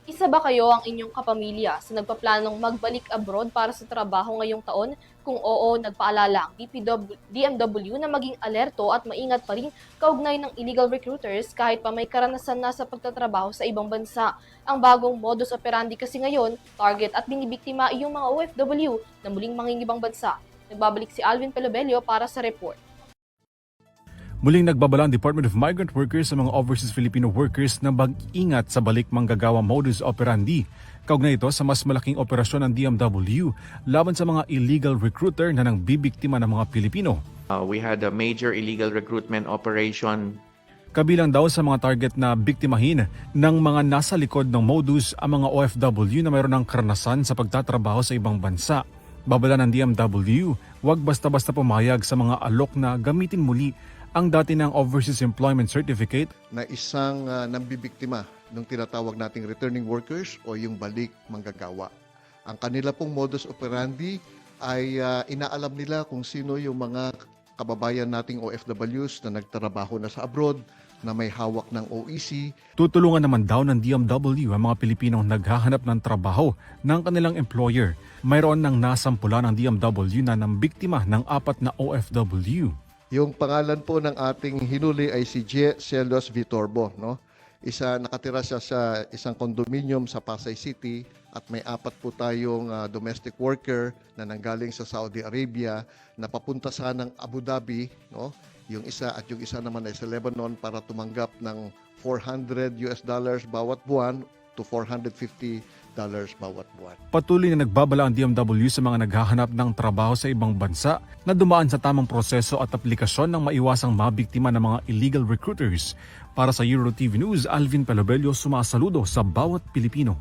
Isa ba kayo ang inyong kapamilya sa nagpaplanong magbalik abroad para sa trabaho ngayong taon? Kung oo, nagpaalala ang DMW na maging alerto at maingat pa rin kaugnay ng illegal recruiters kahit pa may karanasan na sa pagtatrabaho sa ibang bansa. Ang bagong modus operandi kasi ngayon, target at binibiktima yung mga OFW na muling mangingibang bansa. Nagbabalik si Alvin Pelobelio para sa report. Muling nagbabala ang Department of Migrant Workers sa mga overseas Filipino workers na mag-ingat sa balik manggagawa modus operandi. Kaugnay ito sa mas malaking operasyon ng DMW laban sa mga illegal recruiter na nang bibiktima ng mga Pilipino. We had a major illegal recruitment operation. Kabilang daw sa mga target na biktimahin ng mga nasa likod ng modus ang mga OFW na mayroon ng karanasan sa pagtatrabaho sa ibang bansa. Babala ng DMW, huwag basta-basta pumayag sa mga alok na gamitin muli ang dati ng Overseas Employment Certificate na isang nambibiktima ng tinatawag nating returning workers o yung balik manggagawa. Ang kanila pong modus operandi ay inaalam nila kung sino yung mga kababayan nating OFWs na nagtrabaho na sa abroad, na may hawak ng OEC. Tutulungan naman daw ng DMW ang mga Pilipinong naghahanap ng trabaho ng kanilang employer. Mayroon ng nasampula ng DMW na nambiktima ng 4 na OFW. Yung pangalan po ng ating hinuli ay si J. Celos Vitorbo. No? Nakatira siya sa isang condominium sa Pasay City at may 4 po tayong domestic worker na nanggaling sa Saudi Arabia na papunta sana ng Abu Dhabi. No? Yung isa at yung isa naman ay sa Lebanon para tumanggap ng $400 bawat buwan to $450 bawat buwan. Patuloy na nagbabala ang DMW sa mga naghahanap ng trabaho sa ibang bansa na dumaan sa tamang proseso at aplikasyon ng maiwasang mabiktima ng mga illegal recruiters. Para sa EuroTV News, Alvin Pelobelio sumasaludo sa bawat Pilipino.